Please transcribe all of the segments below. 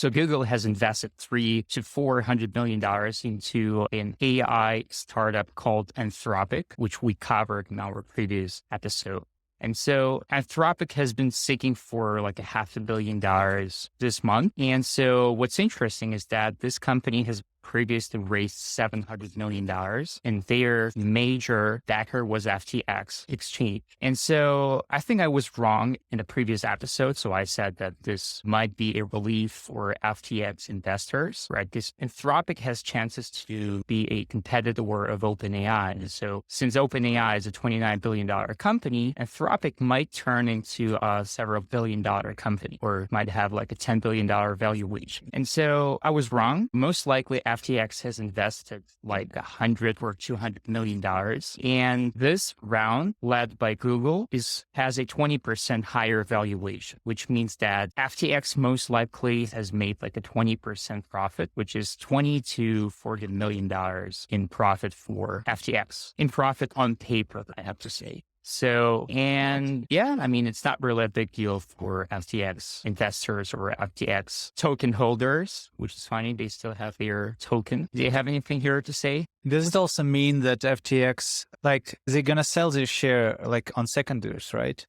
So Google has invested $300 to $400 million into an AI startup called Anthropic, which we covered in our previous episode. And so Anthropic has been seeking for like $500 million this month. And so what's interesting is that this company has previously raised $700 million and their major backer was FTX exchange. And so I think I was wrong in the previous episode. So I said that this might be a relief for FTX investors, right? This Anthropic has chances to be a competitor of OpenAI. And so since OpenAI is a $29 billion company, Anthropic might turn into a several billion-dollar company or might have like a $10 billion valuation. And so I was wrong. Most likely FTX has invested like $100 or $200 million. And this round, led by Google, has a 20% higher valuation, which means that FTX most likely has made like a 20% profit, which is $20 to $40 million in profit for FTX. In profit on paper, I have to say. So, and yeah, I mean, it's not really a big deal for FTX investors or FTX token holders, which is funny. They still have their token. Do you have anything here to say? Does it also mean that FTX, like, they're going to sell their share like on secondaries, right?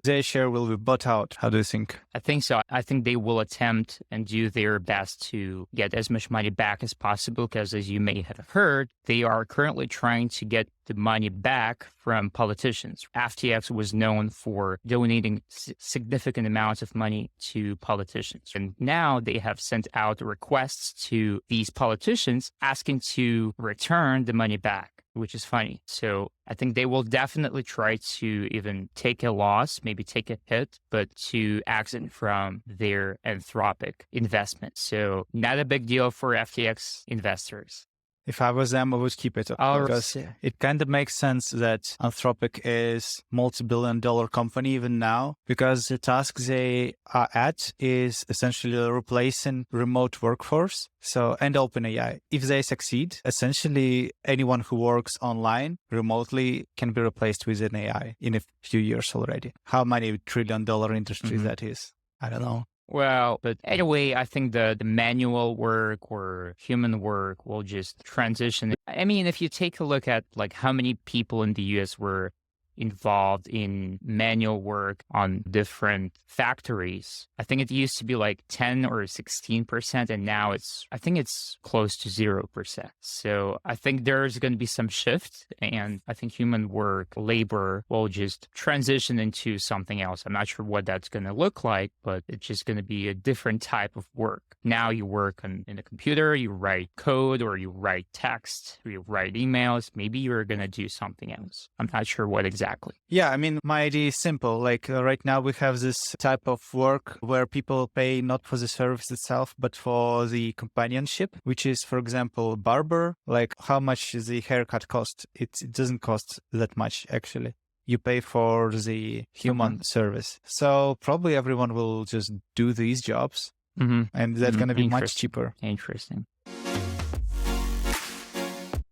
Their share will be bought out. How do you think? I think so. I think they will attempt and do their best to get as much money back as possible because, as you may have heard, they are currently trying to get the money back from politicians. FTX was known for donating significant amounts of money to politicians. And now they have sent out requests to these politicians asking to return the money back, which is funny. So I think they will definitely try to even take a loss, maybe take a hit, but to exit from their Anthropic investment. So not a big deal for FTX investors. If I was them, I would keep it because it kind of makes sense that Anthropic is multi-billion-dollar company even now because the task they are at is essentially replacing remote workforce. So, and OpenAI. If they succeed, essentially anyone who works online remotely can be replaced with an AI in a few years already. How many trillion-dollar industry that is? I don't know. Well, but anyway, I think the manual work or human work will just transition. I mean, if you take a look at like how many people in the US were involved in manual work on different factories, I think it used to be like 10 or 16%, and now I think it's close to 0%. So I think there's going to be some shift, and I think human work, labor will just transition into something else. I'm not sure what that's going to look like, but it's just going to be a different type of work. Now you work in a computer, you write code, or you write text, or you write emails. Maybe you're going to do something else. I'm not sure what exactly. Yeah, I mean, my idea is simple. Like right now we have this type of work where people pay not for the service itself, but for the companionship, which is, for example, barber. Like how much the haircut cost? It doesn't cost that much, actually. You pay for the human service. So probably everyone will just do these jobs. And that's going to be much cheaper. Interesting.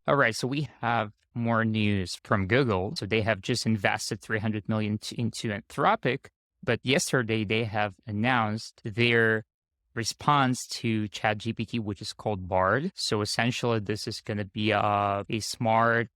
All right, so we have more news from Google. So they have just invested $300 million into Anthropic, but yesterday they have announced their response to ChatGPT, which is called Bard. So essentially, this is going to be a smart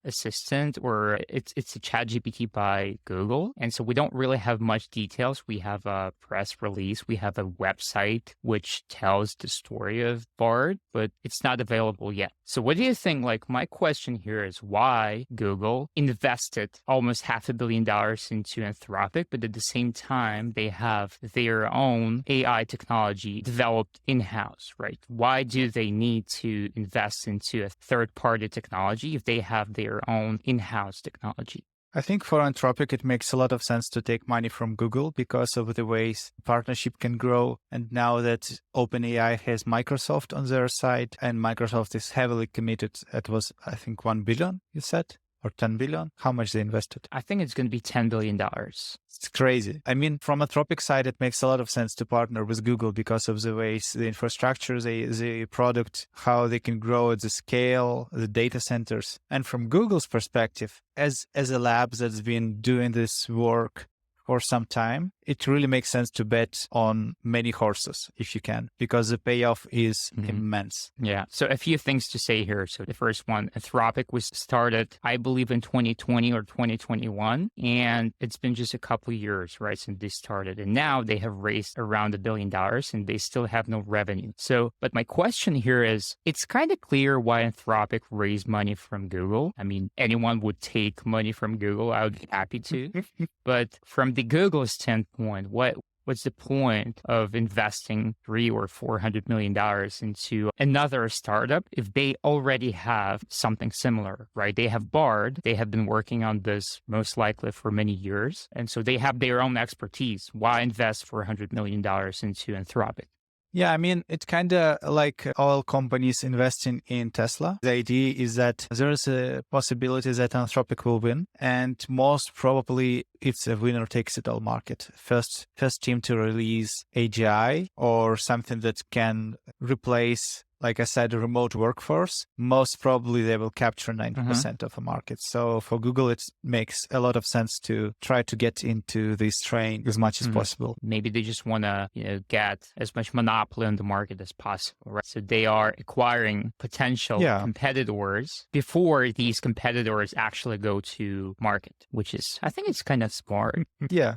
assistant, or it's a ChatGPT by Google. And so we don't really have much details. We have a press release. We have a website which tells the story of Bard, but it's not available yet. So what do you think? Like, my question here is why Google invested almost $500 million into Anthropic, but at the same time, they have their own AI technology developed in-house, right? Why do they need to invest into a third-party technology if they have their own in-house technology? I think for Anthropic, it makes a lot of sense to take money from Google because of the ways partnership can grow. And now that OpenAI has Microsoft on their side and Microsoft is heavily committed, it was, I think, 1 billion, you said? Or 10 billion? How much they invested? I think it's going to be $10 billion. It's crazy. I mean, from Anthropic side, it makes a lot of sense to partner with Google because of the ways, the infrastructure, the product, how they can grow at the scale, the data centers. And from Google's perspective, as a lab that's been doing this work for some time, it really makes sense to bet on many horses if you can, because the payoff is immense. Yeah. So a few things to say here. So the first one, Anthropic was started, I believe, in 2020 or 2021, and it's been just a couple of years, right, since they started. And now they have raised around $1 billion and they still have no revenue. So, but my question here is, it's kind of clear why Anthropic raised money from Google. I mean, anyone would take money from Google. I would be happy to. But from the Google standpoint, what's the point of investing $300 or $400 million into another startup if they already have something similar, right? They have Bard. They have been working on this most likely for many years. And so they have their own expertise. Why invest $400 million into Anthropic? Yeah, I mean, it's kind of like all companies investing in Tesla. The idea is that there is a possibility that Anthropic will win. And most probably it's a winner takes it all market. First team to release AGI or something that can replace, like I said, a remote workforce. Most probably they will capture 90% of a market. So for Google, it makes a lot of sense to try to get into this train as much as possible. Maybe they just want to, get as much monopoly on the market as possible, right? So they are acquiring potential competitors before these competitors actually go to market, which is, I think it's kind of smart. Yeah.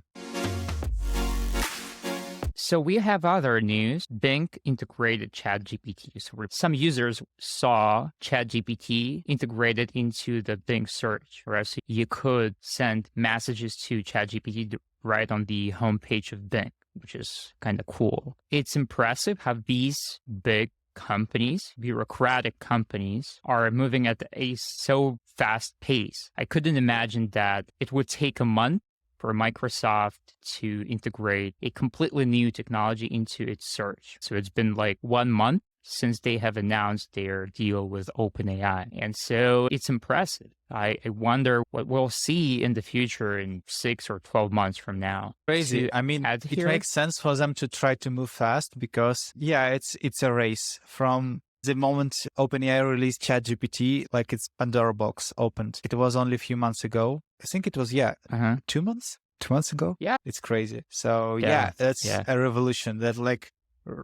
So we have other news. Bing integrated ChatGPT. So some users saw ChatGPT integrated into the Bing search, right? So you could send messages to ChatGPT right on the homepage of Bing, which is kind of cool. It's impressive how these big companies, bureaucratic companies, are moving at a so fast pace. I couldn't imagine that it would take a month for Microsoft to integrate a completely new technology into its search. So it's been like 1 month since they have announced their deal with OpenAI. And so it's impressive. I wonder what we'll see in the future in 6 or 12 months from now. Crazy. I mean, it makes sense for them to try to move fast because, it's a race. From the moment OpenAI released ChatGPT, like its Pandora box opened. It was only a few months ago. I think it was, 2 months? 2 months ago? Yeah. It's crazy. So that's a revolution that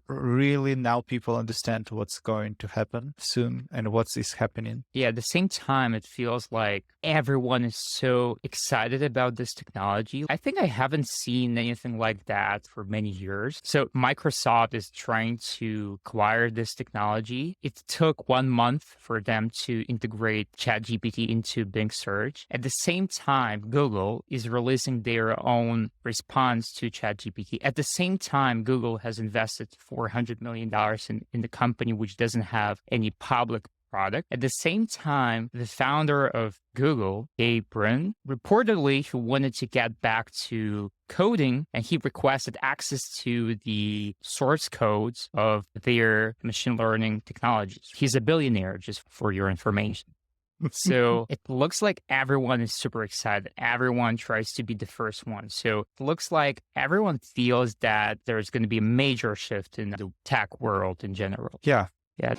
really now people understand what's going to happen soon and what is happening. Yeah, at the same time, it feels like everyone is so excited about this technology. I think I haven't seen anything like that for many years. So Microsoft is trying to acquire this technology. It took 1 month for them to integrate ChatGPT into Bing search. At the same time, Google is releasing their own response to ChatGPT. At the same time, Google has invested $400 million in the company, which doesn't have any public product. At the same time, the founder of Google, Gabe Brin, reportedly he wanted to get back to coding and he requested access to the source codes of their machine learning technologies. He's a billionaire, just for your information. So it looks like everyone is super excited. Everyone tries to be the first one. So it looks like everyone feels that there's going to be a major shift in the tech world in general. Yeah. Yeah.